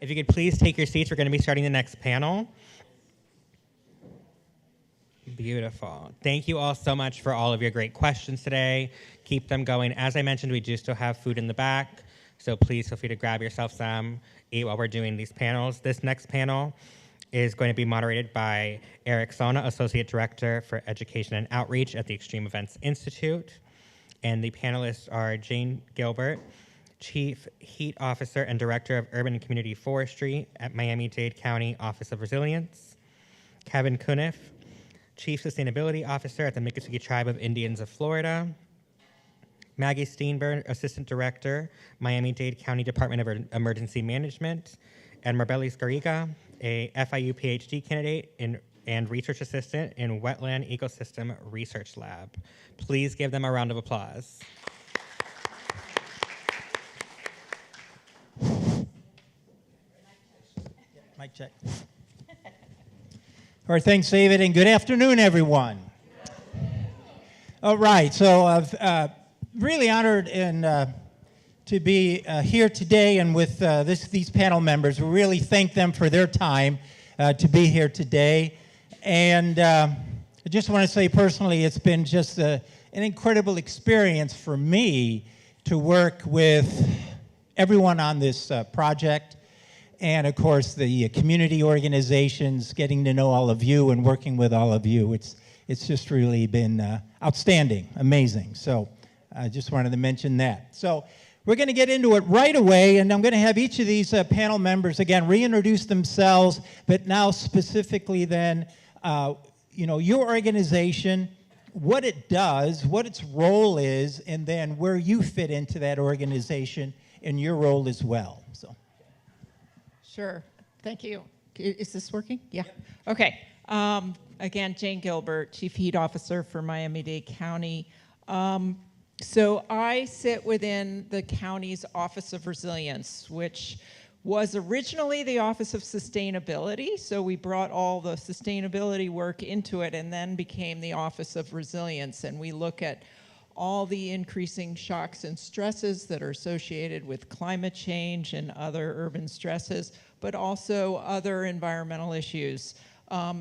If you could please take your seats, we're going to be starting the next panel. Beautiful. Thank you all so much for all of your great questions today. Keep them going. As I mentioned, we do still have food in the back, so please feel free to grab yourself some, eat while we're doing these panels. This next panel is going to be moderated by Eric Sona, Associate Director for Education and Outreach at the Extreme Events Institute. And the panelists are Jane Gilbert, Chief Heat Officer and Director of Urban and Community Forestry at Miami-Dade County Office of Resilience, Kevin Cuniff, Chief Sustainability Officer at the Miccosukee Tribe of Indians of Florida, Maggie Steenberg, Assistant Director, Miami-Dade County Department of Emergency Management, and Marbelli Scariga, a FIU PhD candidate and research assistant in Wetland Ecosystem Research Lab. Please give them a round of applause. Mic check. All right, thanks, David, and good afternoon, everyone. All right, so I'm really honored to be here today and with these panel members. We really thank them for their time to be here today. And I just want to say personally, it's been just an incredible experience for me to work with everyone on this project. And of course, the community organizations, getting to know all of you and working with all of you. It's just really been outstanding, amazing. So I just wanted to mention that. So we're going to get into it right away, and I'm going to have each of these panel members, again, reintroduce themselves, but now specifically then, your organization, what it does, what its role is, and then where you fit into that organization and your role as well. So. Sure. Thank you. Is this working? Yeah. Okay. Again, Jane Gilbert, Chief Heat Officer for Miami-Dade County. So I sit within the county's Office of Resilience, which was originally the Office of Sustainability. So we brought all the sustainability work into it and then became the Office of Resilience. And we look at all the increasing shocks and stresses that are associated with climate change and other urban stresses, but also other environmental issues.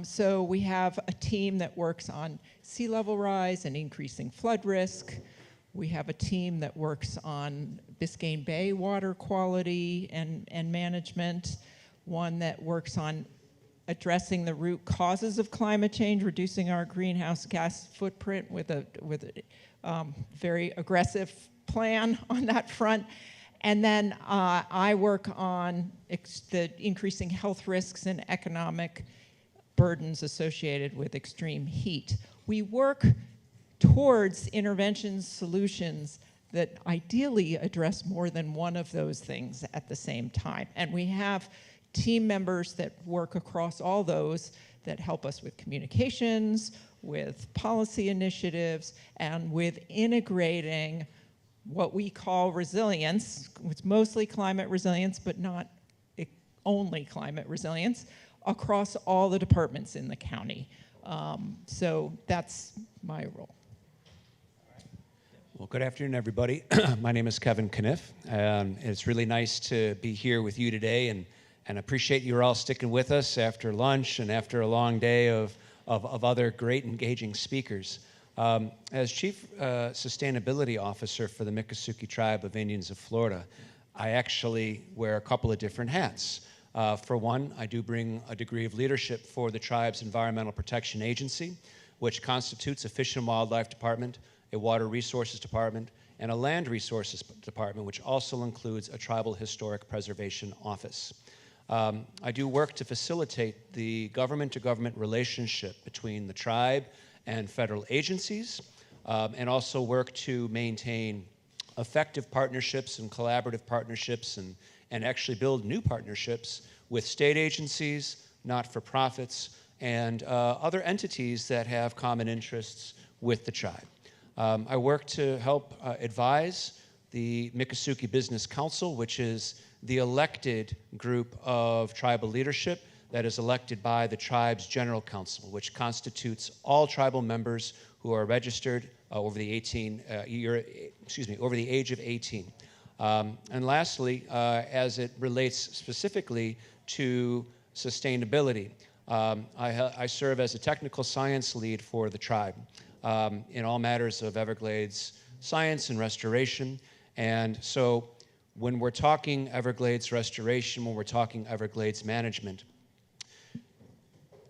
So we have a team that works on sea level rise and increasing flood risk. We have a team that works on Biscayne Bay water quality and management, one that works on addressing the root causes of climate change, reducing our greenhouse gas footprint with a very aggressive plan on that front. And then I work on the increasing health risks and economic burdens associated with extreme heat. We work towards intervention solutions that ideally address more than one of those things at the same time. And we have team members that work across all those that help us with communications, with policy initiatives, and with integrating what we call resilience. It's mostly climate resilience, but not only climate resilience, across all the departments in the county. So that's my role. Well, good afternoon, everybody. My name is Kevin Cuniff, and it's really nice to be here with you today, and appreciate you all sticking with us after lunch and after a long day of other great engaging speakers. As Chief Sustainability Officer for the Miccosukee Tribe of Indians of Florida, I actually wear a couple of different hats. For one, I do bring a degree of leadership for the tribe's Environmental Protection Agency, which constitutes a Fish and Wildlife Department, a Water Resources Department, and a Land Resources Department, which also includes a Tribal Historic Preservation Office. I do work to facilitate the government-to-government relationship between the tribe and federal agencies, and also work to maintain effective partnerships and collaborative partnerships and actually build new partnerships with state agencies, not-for-profits, and other entities that have common interests with the tribe. I work to help advise the Miccosukee Business Council, which is the elected group of tribal leadership that is elected by the tribe's general council, which constitutes all tribal members who are registered over the age of 18. And lastly, as it relates specifically to sustainability, I serve as a technical science lead for the tribe in all matters of Everglades science and restoration. And so when we're talking Everglades restoration, when we're talking Everglades management,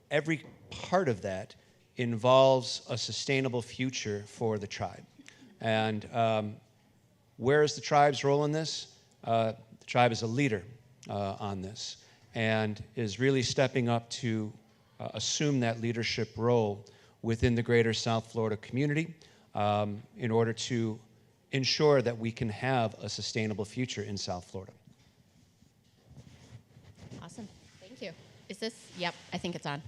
every part of that involves a sustainable future for the tribe. And where is the tribe's role in this? The tribe is a leader on this and is really stepping up to assume that leadership role within the greater South Florida community in order to ensure that we can have a sustainable future in South Florida. Awesome. Thank you. Is this? Yep, I think it's on.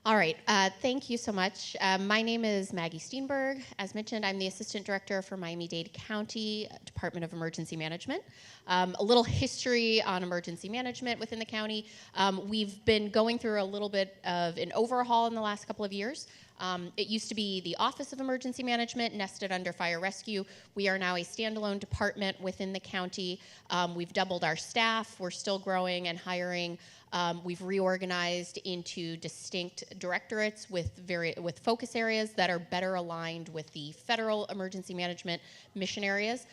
All right. Thank you so much. My name is Maggie Steenberg. As mentioned, I'm the Assistant Director for Miami-Dade County Department of Emergency Management. A little history on emergency management within the county. We've been going through a little bit of an overhaul in the last couple of years. It used to be the Office of Emergency Management nested under Fire Rescue. We are now a standalone department within the county. We've doubled our staff. We're still growing and hiring. We've reorganized into distinct directorates with focus areas that are better aligned with the federal emergency management mission areas.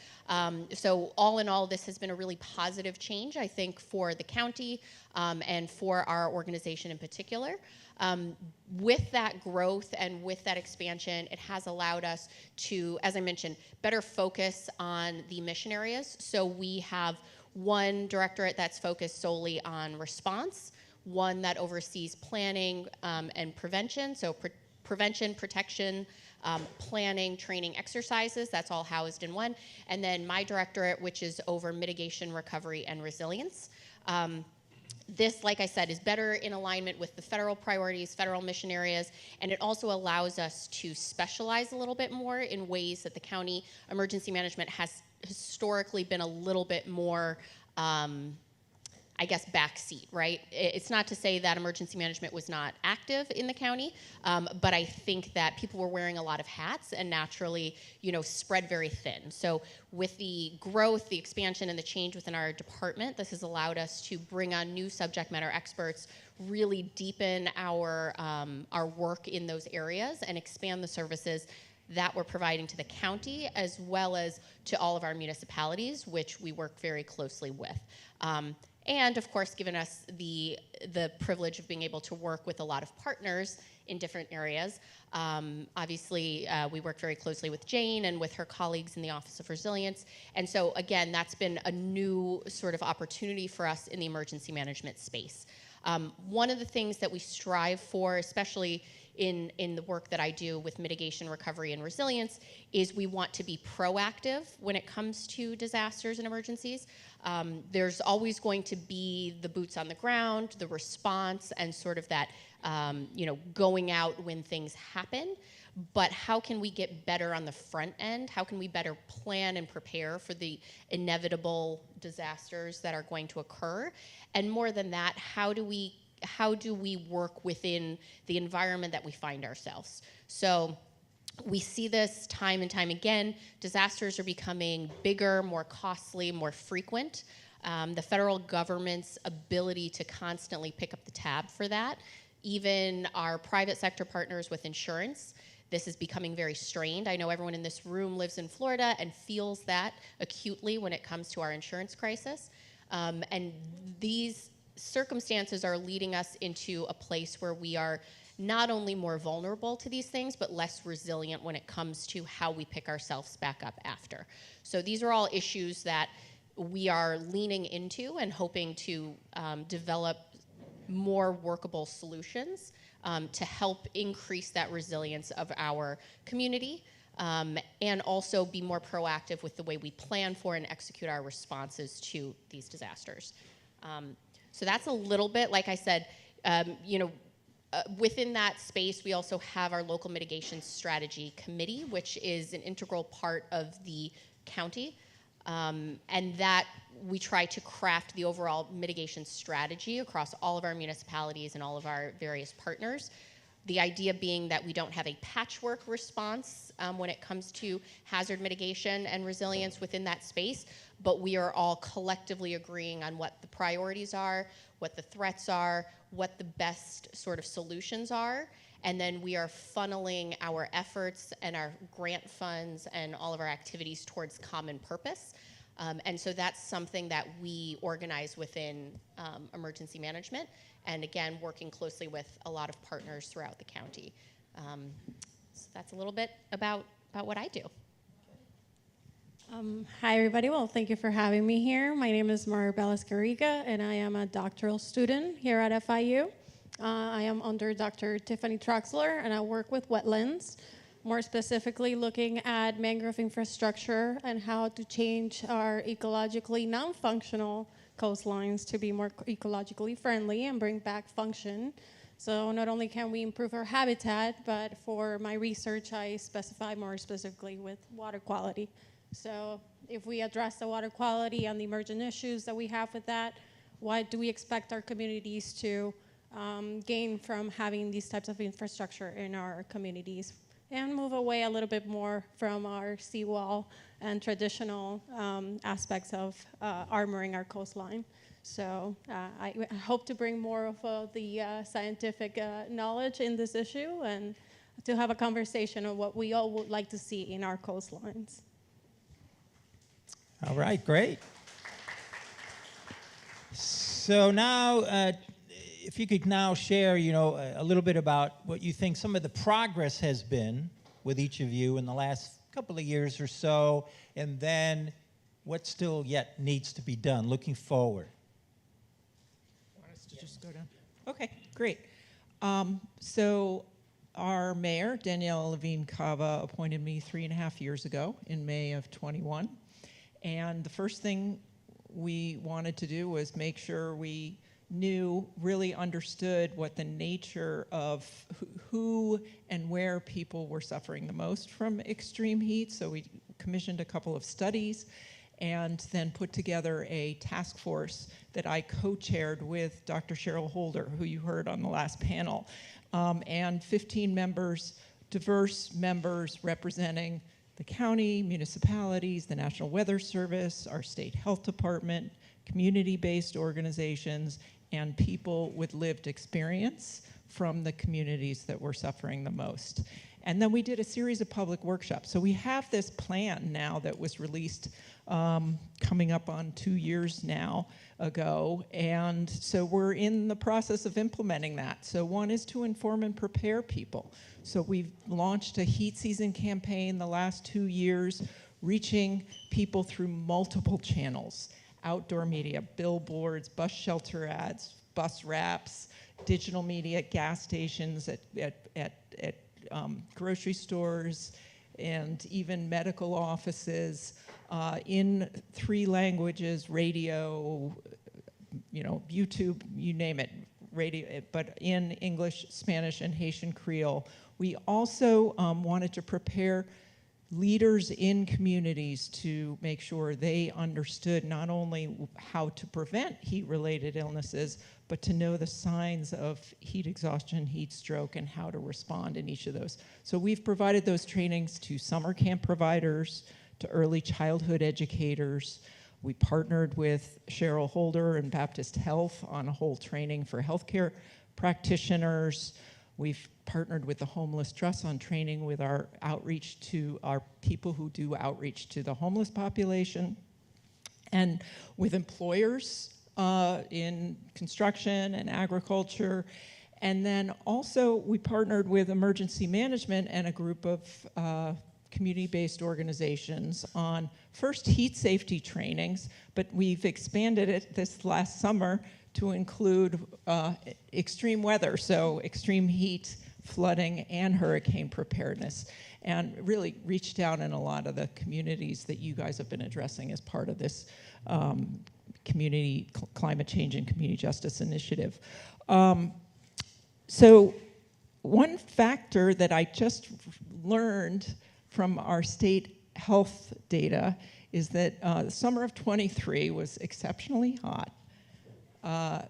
So all in all, this has been a really positive change, I think, for the county and for our organization in particular. With that growth and with that expansion, it has allowed us to, as I mentioned, better focus on the mission areas. So we have one directorate that's focused solely on response, one that oversees planning and prevention, so prevention, protection, planning, training, exercises, that's all housed in one, and then my directorate, which is over mitigation, recovery, and resilience. This, like I said, is better in alignment with the federal priorities, federal mission areas, and it also allows us to specialize a little bit more in ways that the county emergency management has historically been a little bit more, I guess, backseat, right? It's not to say that emergency management was not active in the county, but I think that people were wearing a lot of hats and naturally, spread very thin. So with the growth, the expansion, and the change within our department, this has allowed us to bring on new subject matter experts, really deepen our work in those areas, and expand the services that we're providing to the county as well as to all of our municipalities, which we work very closely with. And of course, given us the privilege of being able to work with a lot of partners in different areas. Obviously, we work very closely with Jane and with her colleagues in the Office of Resilience. And so again, that's been a new sort of opportunity for us in the emergency management space. One of the things that we strive for, especially in the work that I do with mitigation, recovery, and resilience, is we want to be proactive when it comes to disasters and emergencies. There's always going to be the boots on the ground, the response, and sort of that, going out when things happen. But how can we get better on the front end? How can we better plan and prepare for the inevitable disasters that are going to occur? And more than that, how do we work within the environment that we find ourselves? So we see this time and time again. Disasters are becoming bigger, more costly, more frequent. The federal government's ability to constantly pick up the tab for that, even our private sector partners with insurance, this is becoming very strained. I know everyone in this room lives in Florida and feels that acutely when it comes to our insurance crisis. And these circumstances are leading us into a place where we are not only more vulnerable to these things, but less resilient when it comes to how we pick ourselves back up after. So these are all issues that we are leaning into and hoping to develop more workable solutions to help increase that resilience of our community and also be more proactive with the way we plan for and execute our responses to these disasters. So that's a little bit, like I said, within that space, we also have our local mitigation strategy committee, which is an integral part of the county. And that we try to craft the overall mitigation strategy across all of our municipalities and all of our various partners. The idea being that we don't have a patchwork response when it comes to hazard mitigation and resilience within that space, but we are all collectively agreeing on what the priorities are, what the threats are, what the best sort of solutions are, and then we are funneling our efforts and our grant funds and all of our activities towards common purpose. And so that's something that we organize within emergency management, and again, working closely with a lot of partners throughout the county. So that's a little bit about what I do. Hi, everybody. Well, thank you for having me here. My name is Maribel Escariga, and I am a doctoral student here at FIU. I am under Dr. Tiffany Troxler, and I work with wetlands, more specifically looking at mangrove infrastructure and how to change our ecologically non-functional coastlines to be more ecologically friendly and bring back function. So not only can we improve our habitat, but for my research, I specify more specifically with water quality. So if we address the water quality and the emergent issues that we have with that, what do we expect our communities to gain from having these types of infrastructure in our communities, and move away a little bit more from our seawall and traditional aspects of armoring our coastline. So I hope to bring more of the scientific knowledge in this issue and to have a conversation on what we all would like to see in our coastlines. All right, great. So now, if you could now share, a little bit about what you think some of the progress has been with each of you in the last couple of years or so, and then what still yet needs to be done looking forward. Want us to just go down? Okay, great. So our mayor, Danielle Levine Cava, appointed me 3.5 years ago in May of 21. And the first thing we wanted to do was make sure we really understood what the nature of who and where people were suffering the most from extreme heat. So we commissioned a couple of studies and then put together a task force that I co-chaired with Dr. Cheryl Holder, who you heard on the last panel, and 15 members, diverse members representing the county, municipalities, the National Weather Service, our state health department, community-based organizations, and people with lived experience from the communities that were suffering the most. And then we did a series of public workshops. So we have this plan now that was released coming up on 2 years now ago. And so we're in the process of implementing that. So one is to inform and prepare people. So we've launched a heat season campaign the last 2 years, reaching people through multiple channels: outdoor media, billboards, bus shelter ads, bus wraps, digital media, gas stations, at grocery stores, and even medical offices, in 3 languages, radio, YouTube, you name it, radio, but in English, Spanish, and Haitian Creole. We also wanted to prepare leaders in communities to make sure they understood not only how to prevent heat-related illnesses, but to know the signs of heat exhaustion, heat stroke, and how to respond in each of those. So we've provided those trainings to summer camp providers, to early childhood educators. We partnered with Cheryl Holder and Baptist Health on a whole training for healthcare practitioners. We've partnered with the Homeless Trust on training with our outreach to our people who do outreach to the homeless population, and with employers in construction and agriculture. And then also we partnered with emergency management and a group of community-based organizations on first heat safety trainings, but we've expanded it this last summer to include extreme weather, so extreme heat, flooding, and hurricane preparedness, and really reached out in a lot of the communities that you guys have been addressing as part of this community climate change and community justice initiative. So one factor that I just learned from our state health data is that the summer of '23 was exceptionally hot.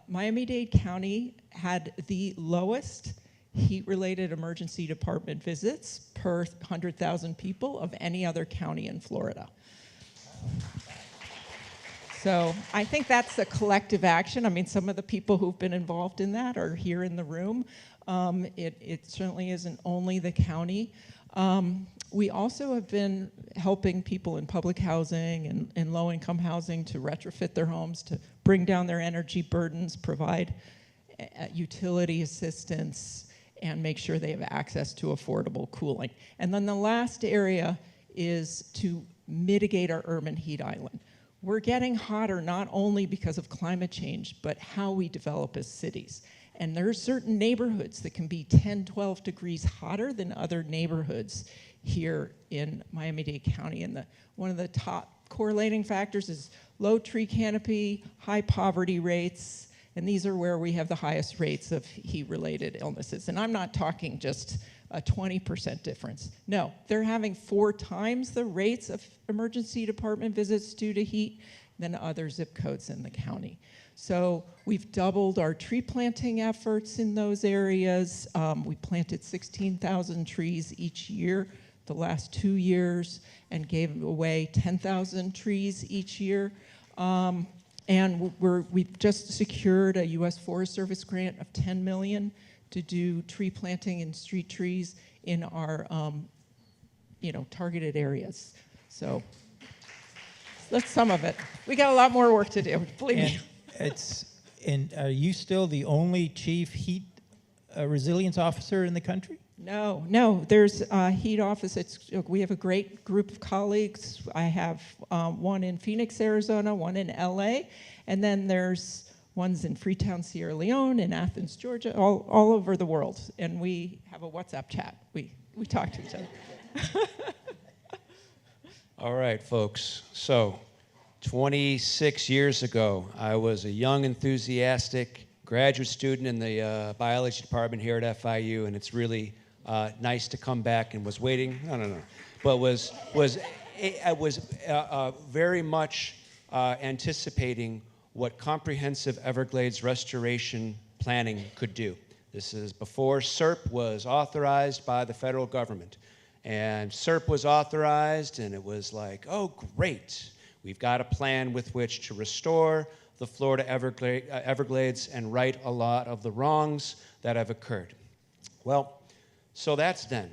Miami-Dade County had the lowest heat-related emergency department visits per 100,000 people of any other county in Florida. So I think that's a collective action. I mean, some of the people who've been involved in that are here in the room. It certainly isn't only the county. We also have been helping people in public housing and low-income housing to retrofit their homes, to bring down their energy burdens, provide utility assistance, and make sure they have access to affordable cooling. And then the last area is to mitigate our urban heat island. We're getting hotter not only because of climate change, but how we develop as cities. And there are certain neighborhoods that can be 10, 12 degrees hotter than other neighborhoods here in Miami-Dade County. And one of the top correlating factors is low tree canopy, high poverty rates, and these are where we have the highest rates of heat-related illnesses. And I'm not talking just a 20% difference. No, they're having 4 times the rates of emergency department visits due to heat than other zip codes in the county. So we've doubled our tree planting efforts in those areas. We planted 16,000 trees each year the last 2 years and gave away 10,000 trees each year. And we've just secured a U.S. Forest Service grant of $10 million to do tree planting and street trees in our targeted areas. So that's some of it. We got a lot more work to do, believe me. And are you still the only chief heat resilience officer in the country? No. There's a heat office. We have a great group of colleagues. I have one in Phoenix, Arizona, one in LA, and then there's ones in Freetown, Sierra Leone, in Athens, Georgia, all over the world. And we have a WhatsApp chat. We talk to each other. All right, folks. So 26 years ago, I was a young, enthusiastic graduate student in the biology department here at FIU, and it's really nice to come back and was waiting. No. But was very much anticipating what comprehensive Everglades restoration planning could do. This is before SERP was authorized by the federal government. And SERP was authorized, and it was like, oh, great. We've got a plan with which to restore the Florida Everglades and right a lot of the wrongs that have occurred. Well, so that's then.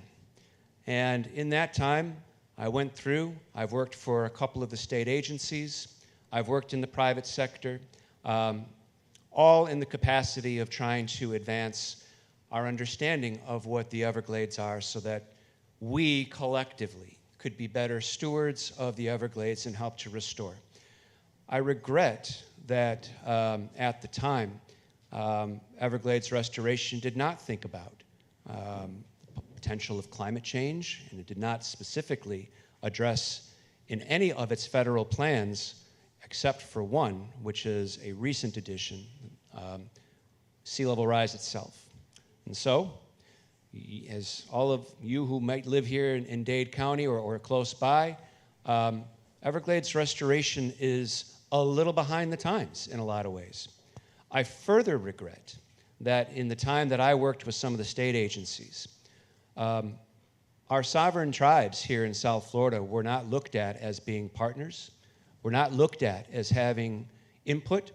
And in that time, I've worked for a couple of the state agencies. I've worked in the private sector, all in the capacity of trying to advance our understanding of what the Everglades are so that we collectively could be better stewards of the Everglades and help to restore. I regret that at the time, Everglades restoration did not think about the potential of climate change, and it did not specifically address in any of its federal plans except for one, which is a recent addition, sea level rise itself. And so, as all of you who might live here in Dade County or close by, Everglades restoration is a little behind the times in a lot of ways. I further regret that in the time that I worked with some of the state agencies, our sovereign tribes here in South Florida were not looked at as being partners. We're not looked at as having input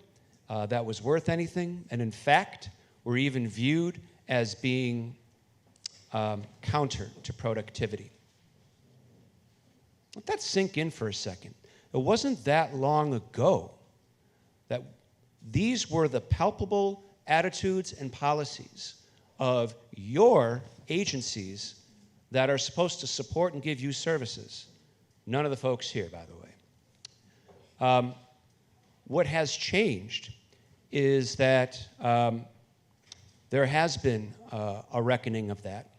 that was worth anything, and in fact, we're even viewed as being counter to productivity. Let that sink in for a second. It wasn't that long ago that these were the palpable attitudes and policies of your agencies that are supposed to support and give you services. None of the folks here, by the way. What has changed is that there has been a reckoning of that.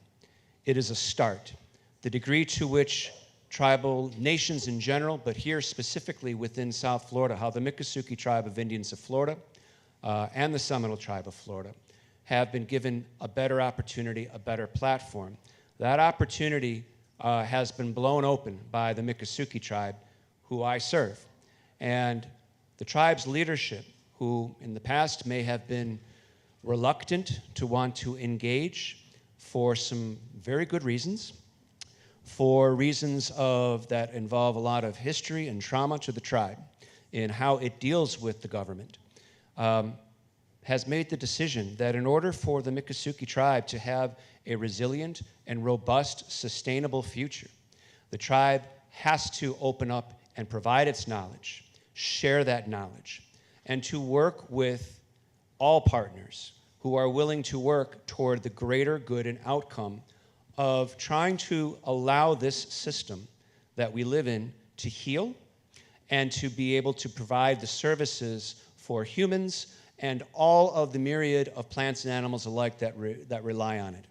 It is a start. The degree to which tribal nations in general, but here specifically within South Florida, how the Miccosukee Tribe of Indians of Florida and the Seminole Tribe of Florida have been given a better opportunity, a better platform. That opportunity has been blown open by the Miccosukee Tribe, who I serve. And the tribe's leadership, who in the past may have been reluctant to want to engage, for some very good reasons, for reasons that involve a lot of history and trauma to the tribe in how it deals with the government, has made the decision that in order for the Miccosukee tribe to have a resilient and robust, sustainable future, the tribe has to open up and provide its knowledge, share that knowledge, and to work with all partners who are willing to work toward the greater good and outcome of trying to allow this system that we live in to heal and to be able to provide the services for humans and all of the myriad of plants and animals alike that rely on it.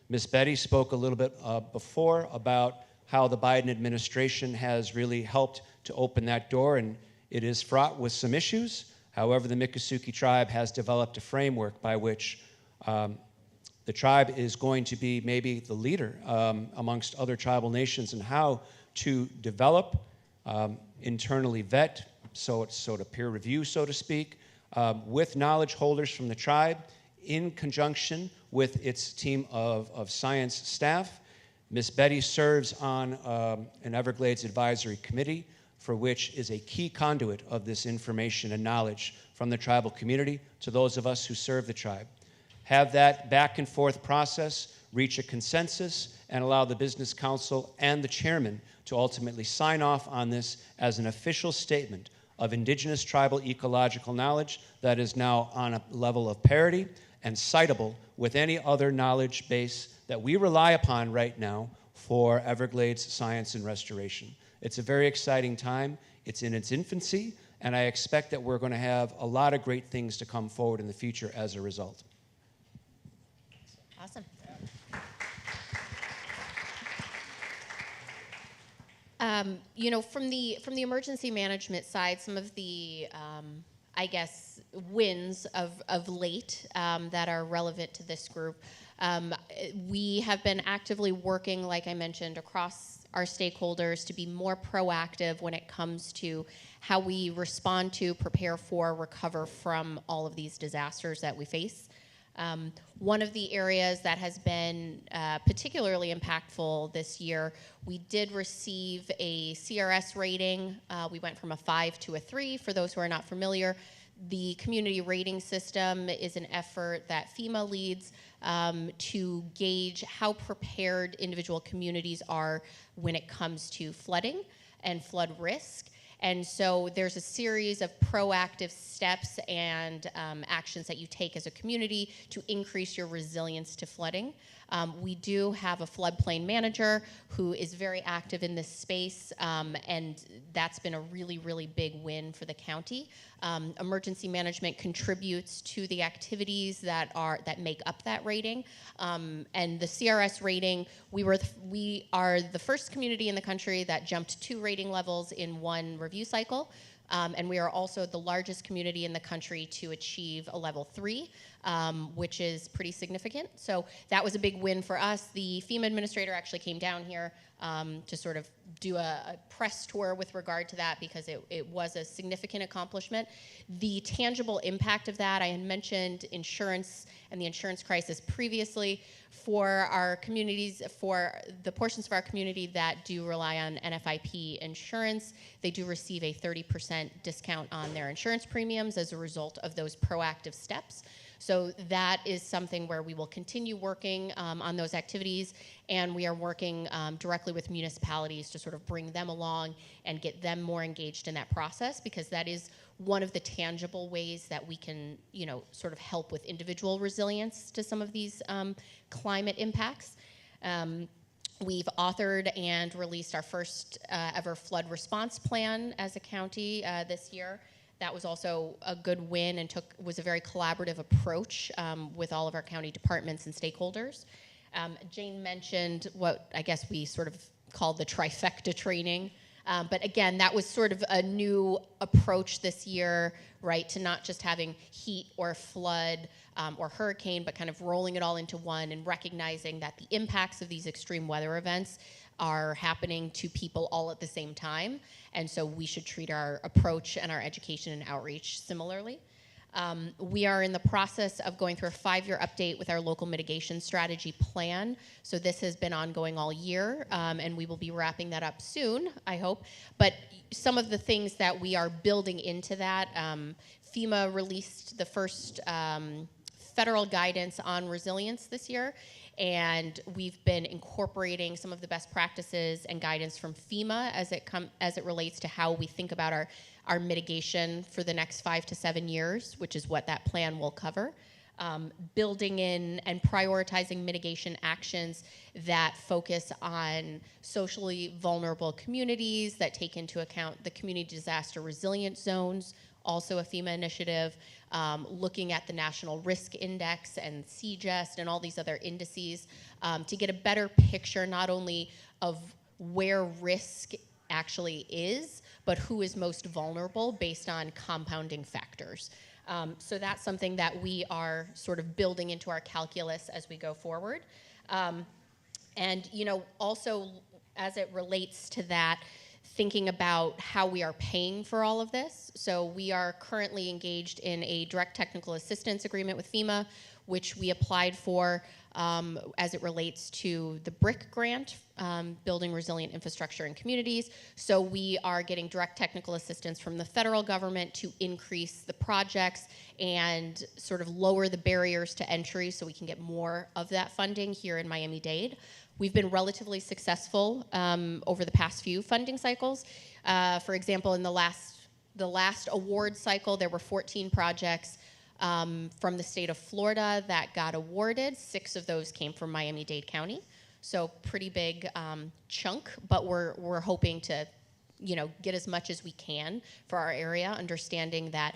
Ms. Betty spoke a little bit before about how the Biden administration has really helped to open that door, and it is fraught with some issues. However, the Miccosukee tribe has developed a framework by which the tribe is going to be maybe the leader amongst other tribal nations in how to develop, internally vet, so to peer review, so to speak, with knowledge holders from the tribe in conjunction with its team of science staff. Ms. Betty serves on an Everglades Advisory Committee, for which is a key conduit of this information and knowledge from the tribal community to those of us who serve the tribe. Have that back and forth process, reach a consensus, and allow the Business Council and the chairman to ultimately sign off on this as an official statement of indigenous tribal ecological knowledge that is now on a level of parity and citable with any other knowledge base that we rely upon right now for Everglades science and restoration. It's a very exciting time. It's in its infancy, and I expect that we're going to have a lot of great things to come forward in the future as a result. Awesome. You know, from the emergency management side, some of the I guess wins of late that are relevant to this group. We have been actively working, like I mentioned, across our stakeholders to be more proactive when it comes to how we respond to, prepare for, recover from all of these disasters that we face. One of the areas that has been particularly impactful this year, we did receive a CRS rating. We went from a 5 to a 3. For those who are not familiar, the community rating system is an effort that FEMA leads to gauge how prepared individual communities are when it comes to flooding and flood risk. And so there's a series of proactive steps and actions that you take as a community to increase your resilience to flooding. We do have a floodplain manager who is very active in this space, and that's been a really, really big win for the county. Emergency management contributes to the activities that make up that rating. And the CRS rating, we are the first community in the country that jumped 2 rating levels in one review cycle. And we are also the largest community in the country to achieve a level 3, which is pretty significant. So that was a big win for us. The FEMA administrator actually came down here to sort of do a press tour with regard to that because it was a significant accomplishment. The tangible impact of that, I had mentioned insurance and the insurance crisis previously. For our communities, for the portions of our community that do rely on NFIP insurance, they do receive a 30% discount on their insurance premiums as a result of those proactive steps. So that is something where we will continue working on those activities, and we are working directly with municipalities to sort of bring them along and get them more engaged in that process, because that is one of the tangible ways that we can, sort of help with individual resilience to some of these climate impacts. We've authored and released our first ever flood response plan as a county this year. That was also a good win and was a very collaborative approach with all of our county departments and stakeholders. Jane mentioned what I guess we sort of called the trifecta training. But again, that was sort of a new approach this year, right, to not just having heat or flood or hurricane, but kind of rolling it all into one and recognizing that the impacts of these extreme weather events are happening to people all at the same time. And so we should treat our approach and our education and outreach similarly. We are in the process of going through a 5-year update with our local mitigation strategy plan. So this has been ongoing all year, and we will be wrapping that up soon, I hope. But some of the things that we are building into that, FEMA released the first federal guidance on resilience this year, and we've been incorporating some of the best practices and guidance from FEMA as it relates to how we think about our mitigation for the next 5 to 7 years, which is what that plan will cover. Building in and prioritizing mitigation actions that focus on socially vulnerable communities, that take into account the community disaster resilient zones, also a FEMA initiative, looking at the National Risk Index and CGEST and all these other indices to get a better picture not only of where risk actually is, but who is most vulnerable based on compounding factors. So that's something that we are sort of building into our calculus as we go forward. And also as it relates to that, thinking about how we are paying for all of this. So we are currently engaged in a direct technical assistance agreement with FEMA, which we applied for as it relates to the BRIC grant, Building Resilient Infrastructure in Communities. So we are getting direct technical assistance from the federal government to increase the projects and sort of lower the barriers to entry so we can get more of that funding here in Miami-Dade. We've been relatively successful over the past few funding cycles. For example, in the last award cycle, there were 14 projects from the state of Florida that got awarded. 6 of those came from Miami-Dade County. So pretty big chunk, but we're hoping to, get as much as we can for our area, understanding that,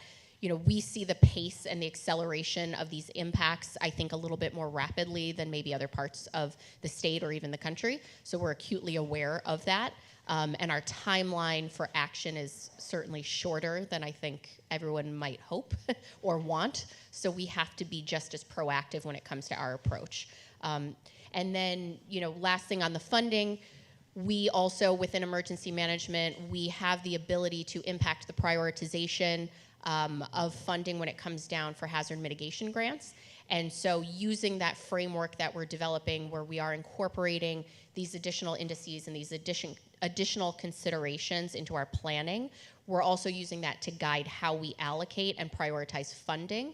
we see the pace and the acceleration of these impacts, I think, a little bit more rapidly than maybe other parts of the state or even the country. So we're acutely aware of that. And our timeline for action is certainly shorter than I think everyone might hope or want. So we have to be just as proactive when it comes to our approach. And then, last thing on the funding, we also, within emergency management, we have the ability to impact the prioritization of funding when it comes down for hazard mitigation grants. And so using that framework that we're developing where we are incorporating these additional indices and these additional considerations into our planning, we're also using that to guide how we allocate and prioritize funding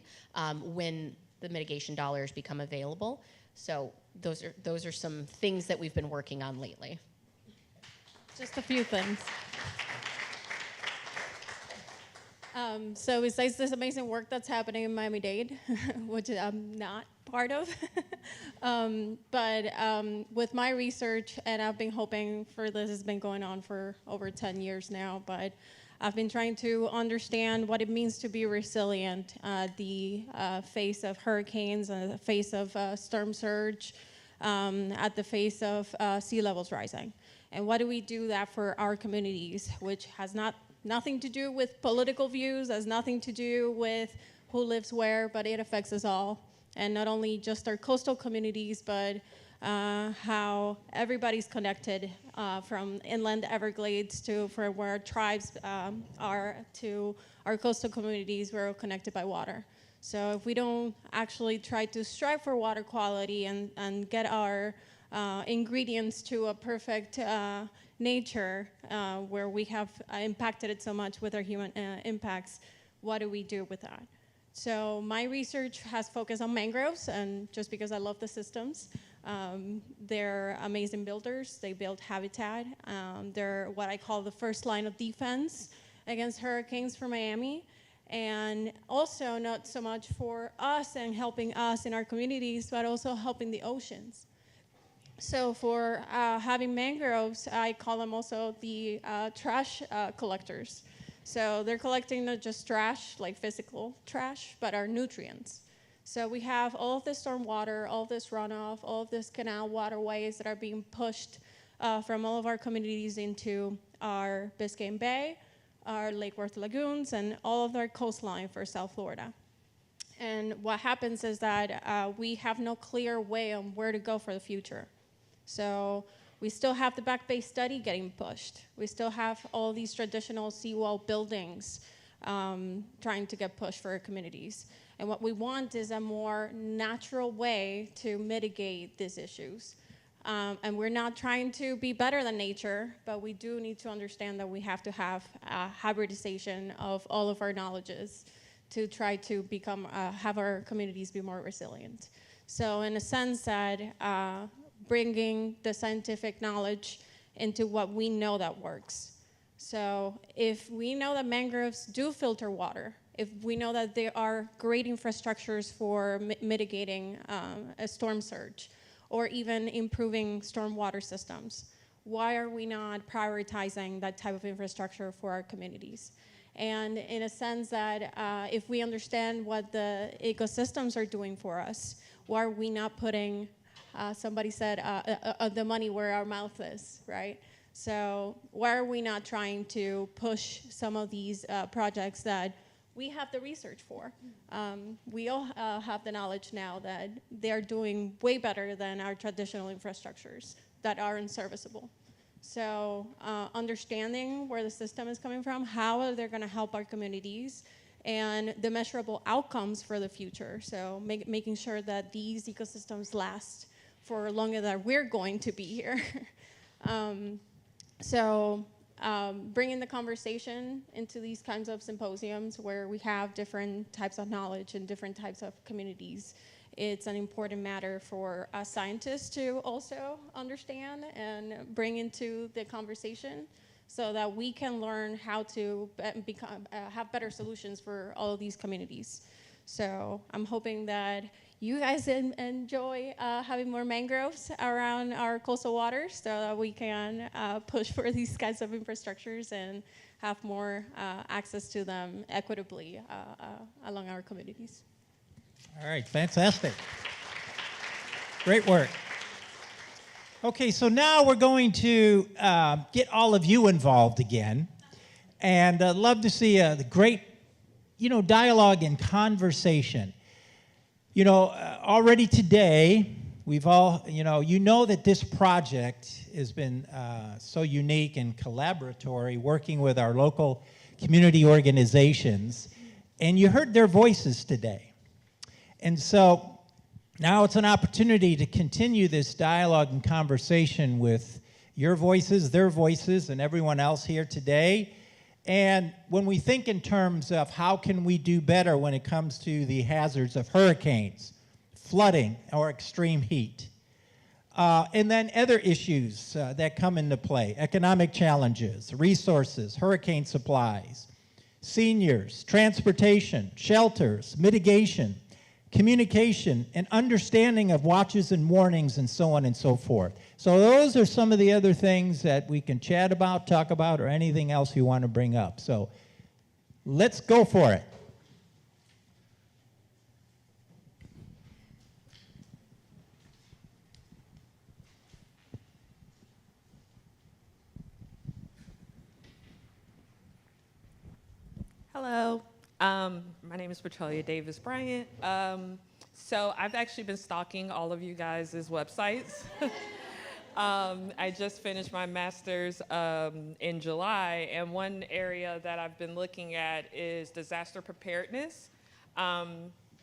when the mitigation dollars become available. So those are some things that we've been working on lately. Just a few things. So besides this amazing work that's happening in Miami-Dade, which I'm not part of, but with my research, and I've been hoping for this, has been going on for over 10 years now, but I've been trying to understand what it means to be resilient at the face of hurricanes, at the face of storm surge, at the face of sea levels rising. And what do we do that for our communities, which has nothing to do with political views, has nothing to do with who lives where, but it affects us all. And not only just our coastal communities, but how everybody's connected from inland Everglades to from where our tribes are to our coastal communities, we're all connected by water. So if we don't actually try to strive for water quality and get our ingredients to a perfect nature where we have impacted it so much with our human impacts, what do we do with that? So my research has focused on mangroves, and just because I love the systems. They're amazing builders. They build habitat. They're what I call the first line of defense against hurricanes for Miami. And also not so much for us and helping us in our communities, but also helping the oceans. So for having mangroves, I call them also the trash collectors. So they're collecting not just trash, like physical trash, but our nutrients. So we have all of this storm water, all of this runoff, all of this canal waterways that are being pushed from all of our communities into our Biscayne Bay, our Lake Worth lagoons, and all of our coastline for South Florida. And what happens is that we have no clear way on where to go for the future. So we still have the Back Bay study getting pushed. We still have all these traditional seawall buildings trying to get pushed for our communities. And what we want is a more natural way to mitigate these issues. And we're not trying to be better than nature, but we do need to understand that we have to have a hybridization of all of our knowledges to try to become, have our communities be more resilient. So in a sense that bringing the scientific knowledge into what we know that works. So if we know that mangroves do filter water, if we know that there are great infrastructures for mitigating a storm surge, or even improving stormwater systems, why are we not prioritizing that type of infrastructure for our communities? And in a sense that if we understand what the ecosystems are doing for us, why are we not putting, somebody said, the money where our mouth is, right? So why are we not trying to push some of these projects that we have the research for? We all have the knowledge now that they're doing way better than our traditional infrastructures that are unserviceable. So understanding where the system is coming from, how they're going to help our communities, and the measurable outcomes for the future. So making sure that these ecosystems last for longer than we're going to be here. Bringing the conversation into these kinds of symposiums where we have different types of knowledge and different types of communities, it's an important matter for us scientists to also understand and bring into the conversation so that we can learn how to have better solutions for all of these communities. So I'm hoping that you guys enjoy having more mangroves around our coastal waters so that we can push for these kinds of infrastructures and have more access to them equitably along our communities. All right, fantastic. Great work. Okay, so now we're going to get all of you involved again. And I'd love to see the great, dialogue and conversation. Already today, we've all, that this project has been so unique and collaboratory, working with our local community organizations. And you heard their voices today. And so now it's an opportunity to continue this dialogue and conversation with your voices, their voices, and everyone else here today. And when we think in terms of how can we do better when it comes to the hazards of hurricanes, flooding, or extreme heat, and then other issues that come into play, economic challenges, resources, hurricane supplies, seniors, transportation, shelters, mitigation, communication, and understanding of watches and warnings, and so on and so forth. So those are some of the other things that we can chat about, talk about, or anything else you want to bring up. So let's go for it. Hello, my name is Petrolia Davis Bryant. So I've actually been stalking all of you guys' websites. I just finished my master's in July, and one area that I've been looking at is disaster preparedness,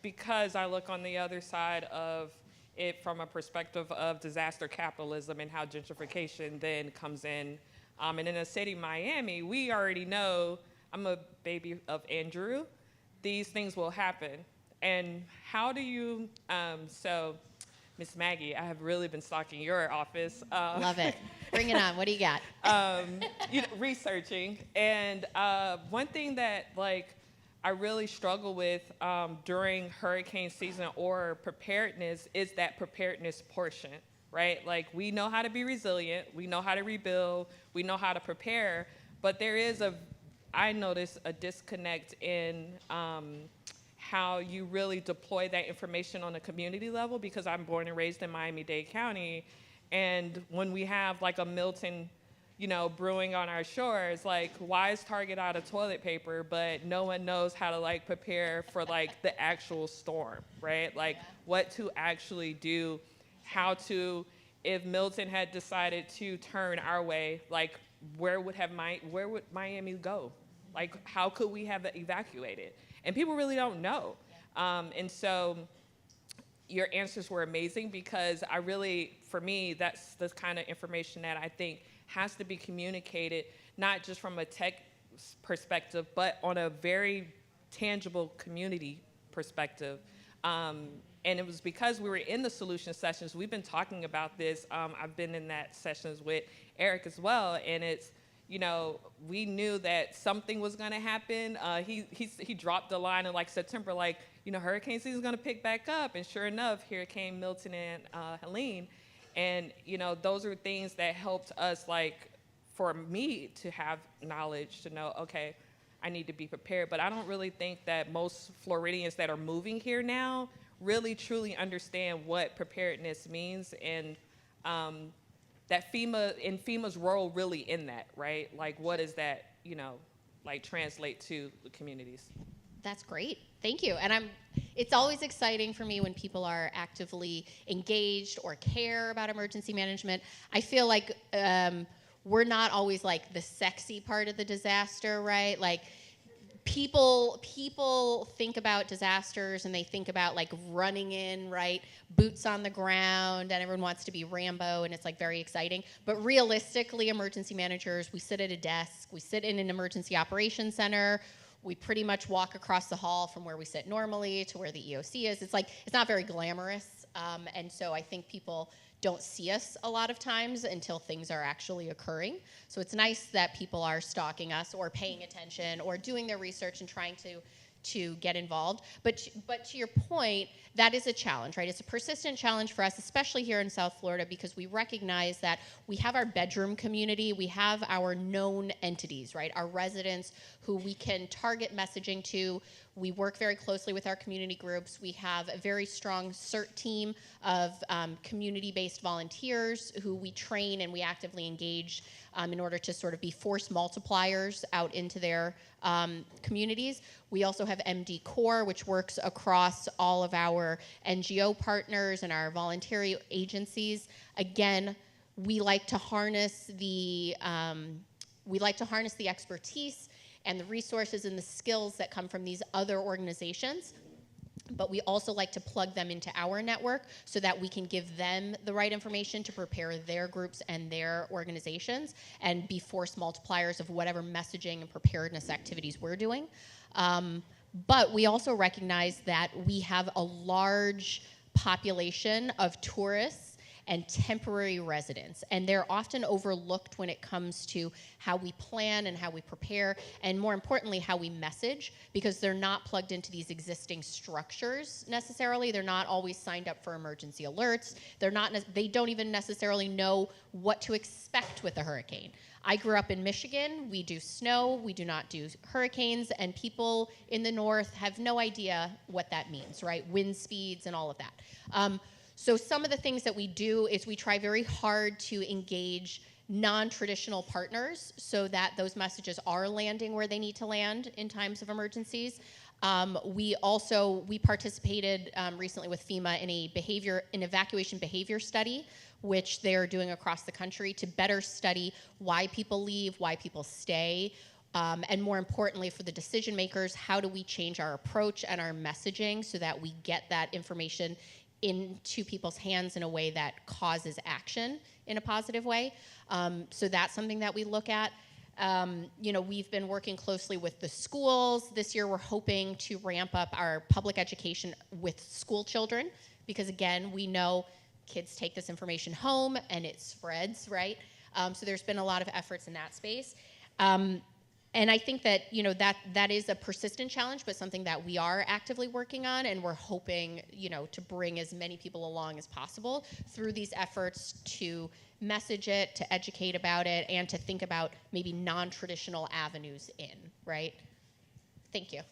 because I look on the other side of it from a perspective of disaster capitalism and how gentrification then comes in. And in the city of Miami, we already know, I'm a baby of Andrew, these things will happen. And how do you, so Miss Maggie, I have really been stalking your office. Love it. Bring it on. What do you got? Researching. And one thing that I really struggle with during hurricane season or preparedness is that preparedness portion, right? We know how to be resilient, we know how to rebuild, we know how to prepare, but there is I notice a disconnect in how you really deploy that information on a community level, because I'm born and raised in Miami-Dade County, and when we have a Milton, brewing on our shores, why is Target out of toilet paper, but no one knows how to prepare for the actual storm, right? What to actually do, how to, if Milton had decided to turn our way, where would Miami go? Like, how could we have evacuated? And people really don't know. And so your answers were amazing, because for me, that's the kind of information that I think has to be communicated, not just from a tech perspective, but on a very tangible community perspective. And it was because we were in the solution sessions, we've been talking about this. I've been in that sessions with Eric as well, and it's, we knew that something was going to happen. He dropped the line in like September, like, hurricane season is going to pick back up, and sure enough, here came Milton and Helene, and those are things that helped us, like, for me to have knowledge to know, okay, I need to be prepared. But I don't really think that most Floridians that are moving here now really truly understand what preparedness means, and that FEMA's role really in that, right? Like, what does that, like, translate to the communities? That's great. Thank you. And it's always exciting for me when people are actively engaged or care about emergency management. I feel like we're not always like the sexy part of the disaster, right? Like, people think about disasters and they think about like running in, right? Boots on the ground, and everyone wants to be Rambo, and it's like very exciting. But realistically, emergency managers, we sit at a desk, we sit in an emergency operations center, we pretty much walk across the hall from where we sit normally to where the EOC is. It's like, it's not very glamorous. And so I think people don't see us a lot of times until things are actually occurring. So it's nice that people are stalking us or paying attention or doing their research and trying to get involved. But to your point, that is a challenge, right? It's a persistent challenge for us, especially here in South Florida, because we recognize that we have our bedroom community, we have our known entities, right? Our residents who we can target messaging to. We work very closely with our community groups. We have a very strong CERT team of community-based volunteers who we train and we actively engage in order to sort of be force multipliers out into their communities. We also have MD Core, which works across all of our NGO partners and our voluntary agencies. Again, we like to harness the expertise and the resources and the skills that come from these other organizations. But we also like to plug them into our network so that we can give them the right information to prepare their groups and their organizations and be force multipliers of whatever messaging and preparedness activities we're doing. But we also recognize that we have a large population of tourists and temporary residents, and they're often overlooked when it comes to how we plan and how we prepare, and more importantly, how we message, because they're not plugged into these existing structures necessarily. They're not always signed up for emergency alerts. They don't even necessarily know what to expect with a hurricane. I grew up in Michigan. We do snow, we do not do hurricanes, and people in the north have no idea what that means, right? Wind speeds and all of that. So some of the things that we do is we try very hard to engage non-traditional partners so that those messages are landing where they need to land in times of emergencies. We participated recently with FEMA in an evacuation behavior study, which they're doing across the country to better study why people leave, why people stay, and more importantly for the decision makers, how do we change our approach and our messaging so that we get that information into people's hands in a way that causes action in a positive way. So that's something that we look at. We've been working closely with the schools. This year we're hoping to ramp up our public education with school children because, again, we know kids take this information home and it spreads, right? So there's been a lot of efforts in that space. And I think that, that is a persistent challenge, but something that we are actively working on, and we're hoping, to bring as many people along as possible through these efforts to message it, to educate about it, and to think about maybe non-traditional avenues in, right? Thank you.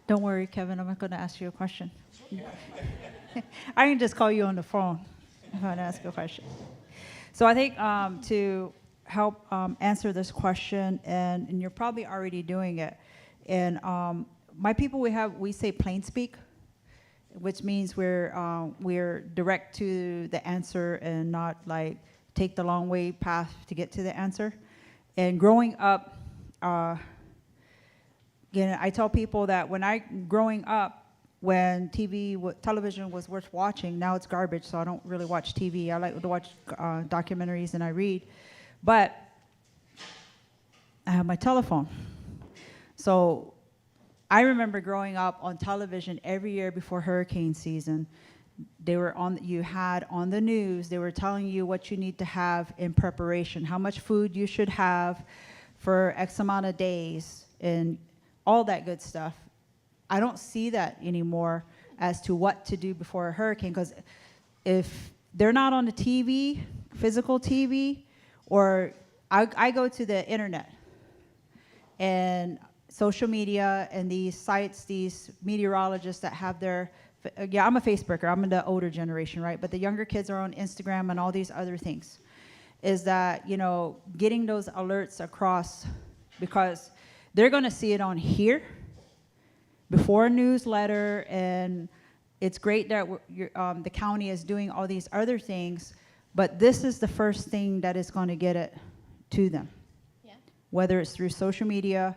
Don't worry, Kevin, I'm not going to ask you a question. I can just call you on the phone if I want to ask a question. So I think to help answer this question, and you're probably already doing it, and my people, we say plain speak, which means we're direct to the answer and not like take the long way path to get to the answer. And growing up, again, I tell people that growing up, when television was worth watching, now it's garbage, so I don't really watch TV. I like to watch documentaries and I read. But I have my telephone. So I remember growing up on television every year before hurricane season. You had on the news, they were telling you what you need to have in preparation, how much food you should have for X amount of days, and all that good stuff. I don't see that anymore as to what to do before a hurricane, because if they're not on the TV, physical TV, or I go to the internet and social media and these sites, these meteorologists that have their, I'm a Facebooker, I'm in the older generation, right? But the younger kids are on Instagram and all these other things. Is that, getting those alerts across, because they're gonna see it on here, before a newsletter, and it's great that the county is doing all these other things, but this is the first thing that is going to get it to them. Yeah. Whether it's through social media,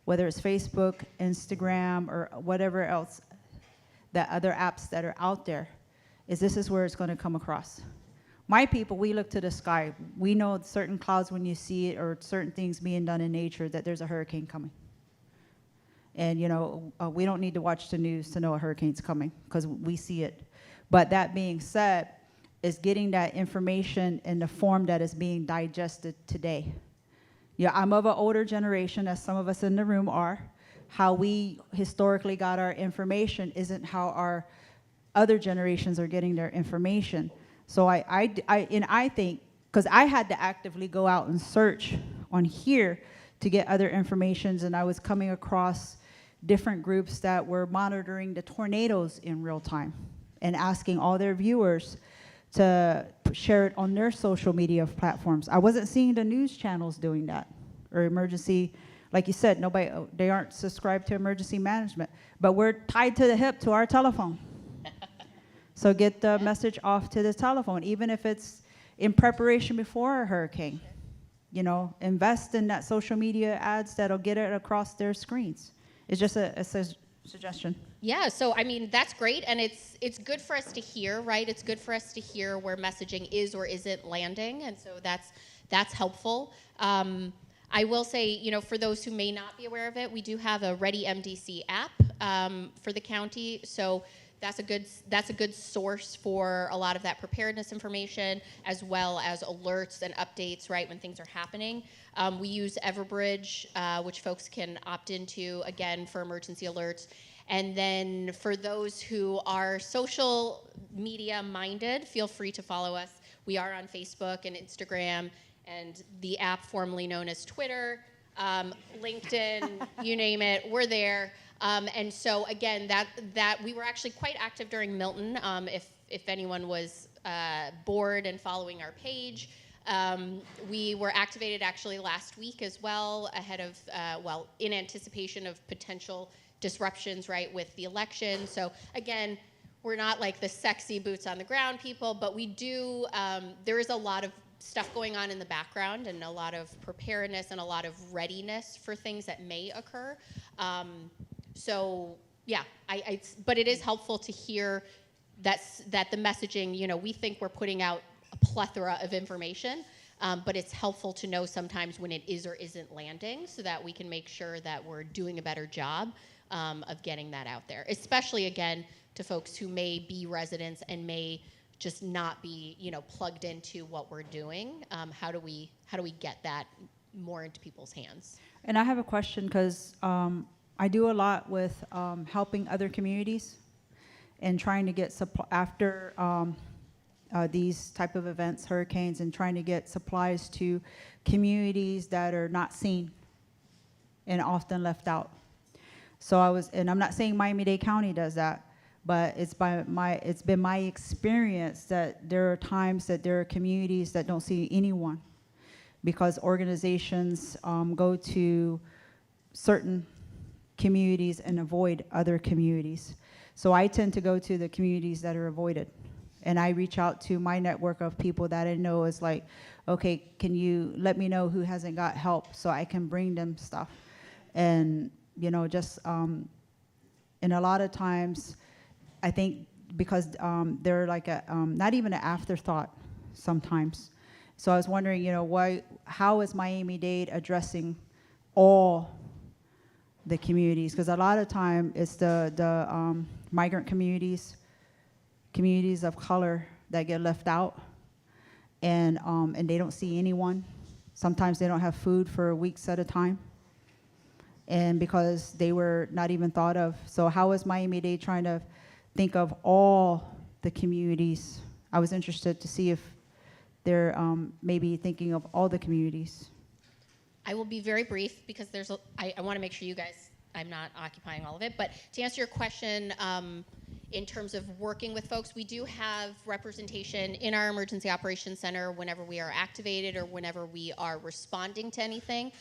whether it's Facebook, Instagram, or whatever else, the other apps that are out there, this is where it's going to come across. My people, we look to the sky. We know certain clouds when you see it, or certain things being done in nature, that there's a hurricane coming. And we don't need to watch the news to know a hurricane's coming, because we see it. But that being said, is getting that information in the form that is being digested today. Yeah, I'm of an older generation, as some of us in the room are. How we historically got our information isn't how our other generations are getting their information. So I think, because I had to actively go out and search on here to get other informations, and I was coming across different groups that were monitoring the tornadoes in real time and asking all their viewers to share it on their social media platforms. I wasn't seeing the news channels doing that, or emergency, like you said, they aren't subscribed to emergency management, but we're tied to the hip to our telephone. So get the message off to the telephone, even if it's in preparation before a hurricane. Invest in that social media ads that'll get it across their screens. It's just a suggestion. Yeah, so I mean, that's great, and it's good for us to hear, right? It's good for us to hear where messaging is or isn't landing, and so that's helpful. I will say, for those who may not be aware of it, we do have a Ready MDC app for the county, so that's a good source for a lot of that preparedness information, as well as alerts and updates, right, when things are happening. We use Everbridge, which folks can opt into, again, for emergency alerts. And then for those who are social media minded, feel free to follow us. We are on Facebook and Instagram, and the app formerly known as Twitter, LinkedIn, you name it, we're there. And so again, that we were actually quite active during Milton. If anyone was bored and following our page, we were activated actually last week as well, ahead of in anticipation of potential disruptions, right, with the election. So again, we're not like the sexy boots on the ground people, but we do. There is a lot of stuff going on in the background, and a lot of preparedness and a lot of readiness for things that may occur. So yeah, but it is helpful to hear that the messaging, we think we're putting out a plethora of information, but it's helpful to know sometimes when it is or isn't landing, so that we can make sure that we're doing a better job of getting that out there, especially again to folks who may be residents and may just not be plugged into what we're doing. How do we get that more into people's hands? And I have a question, because I do a lot with helping other communities and trying to get after these type of events, hurricanes, and trying to get supplies to communities that are not seen and often left out. So and I'm not saying Miami-Dade County does that, but it's been my experience that there are times that there are communities that don't see anyone, because organizations go to certain communities and avoid other communities. So I tend to go to the communities that are avoided. And I reach out to my network of people that I know is like, okay, can you let me know who hasn't got help so I can bring them stuff? And, you know, just, and a lot of times, I think because they're like a, not even an afterthought sometimes. So I was wondering, you know, how is Miami-Dade addressing all the communities? Because a lot of time it's the migrant communities of color that get left out, and they don't see anyone. Sometimes they don't have food for weeks at a time, and because they were not even thought of. So how is Miami-Dade trying to think of all the communities? I was interested to see if they're maybe thinking of all the communities. I will be very brief because I want to make sure you guys, I'm not occupying all of it, but to answer your question, in terms of working with folks, we do have representation in our Emergency Operations Center whenever we are activated or whenever we are responding to anything.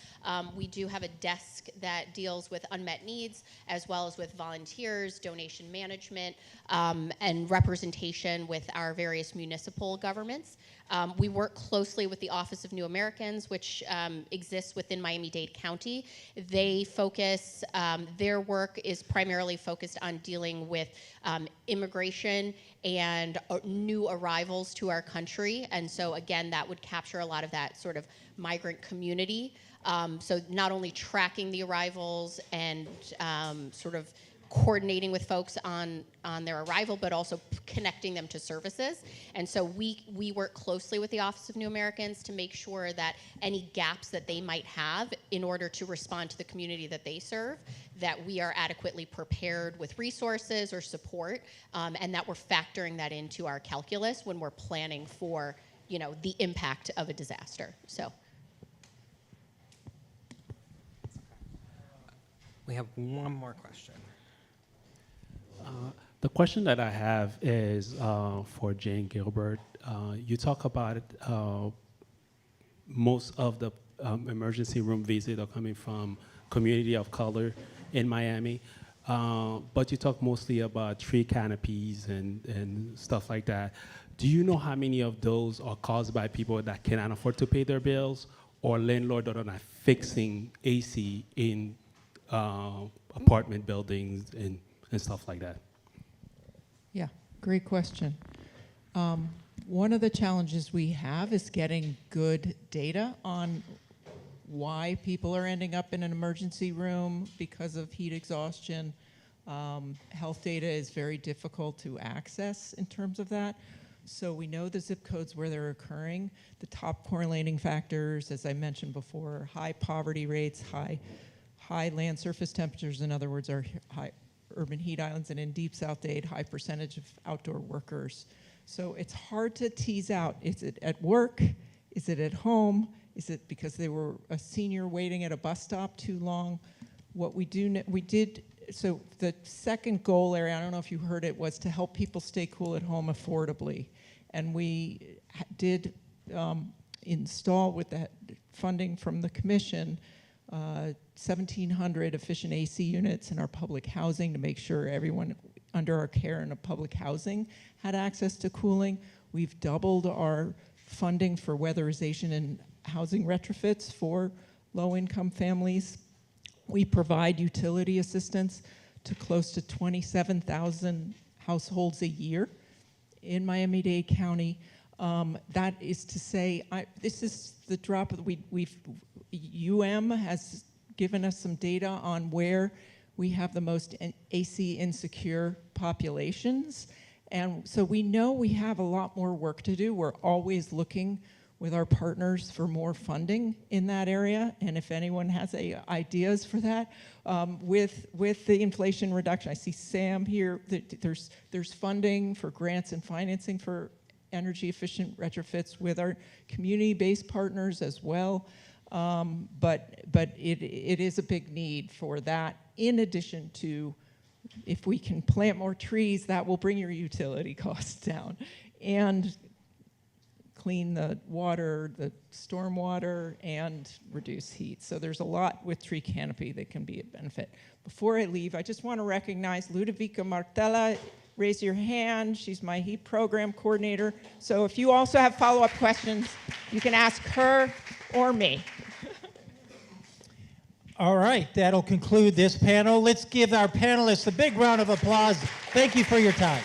We do have a desk that deals with unmet needs, as well as with volunteers, donation management, and representation with our various municipal governments. We work closely with the Office of New Americans, which exists within Miami-Dade County. They focus, their work is primarily focused on dealing with immigration and new arrivals to our country. And so again, that would capture a lot of that sort of migrant community. So not only tracking the arrivals and sort of coordinating with folks on their arrival, but also connecting them to services. And so we work closely with the Office of New Americans to make sure that any gaps that they might have in order to respond to the community that they serve, that we are adequately prepared with resources or support, and that we're factoring that into our calculus when we're planning for, you know, the impact of a disaster. So. We have one more question. The question that I have is for Jane Gilbert. You talk about most of the emergency room visits are coming from community of color in Miami, but you talk mostly about tree canopies and stuff like that. Do you know how many of those are caused by people that cannot afford to pay their bills, or landlords that are not fixing AC in apartment buildings and stuff like that? Yeah, great question. One of the challenges we have is getting good data on why people are ending up in an emergency room because of heat exhaustion. Health data is very difficult to access in terms of that. So we know the zip codes where they're occurring. The top correlating factors, as I mentioned before, high poverty rates, high land surface temperatures, in other words, are high urban heat islands, and in Deep South Dade, high percentage of outdoor workers. So it's hard to tease out, is it at work? Is it at home? Is it because they were a senior waiting at a bus stop too long? What we did, so the second goal area, I don't know if you heard it, was to help people stay cool at home affordably. And we did install, with that funding from the commission, 1,700 efficient AC units in our public housing to make sure everyone under our care in a public housing had access to cooling. We've doubled our funding for weatherization and housing retrofits for low-income families. We provide utility assistance to close to 27,000 households a year in Miami-Dade County. That is to say, this is the drop of UM has given us some data on where we have the most AC insecure populations. And so we know we have a lot more work to do. We're always looking with our partners for more funding in that area. And if anyone has ideas for that, with the Inflation Reduction, I see Sam here, there's funding for grants and financing for energy efficient retrofits with our community-based partners as well. But it is a big need for that, in addition to, if we can plant more trees, that will bring your utility costs down. And clean the water, the storm water, and reduce heat. So there's a lot with tree canopy that can be a benefit. Before I leave, I just want to recognize Ludovica Martella. Raise your hand. She's my heat program coordinator. So if you also have follow-up questions, you can ask her or me. All right, that'll conclude this panel. Let's give our panelists a big round of applause. Thank you for your time.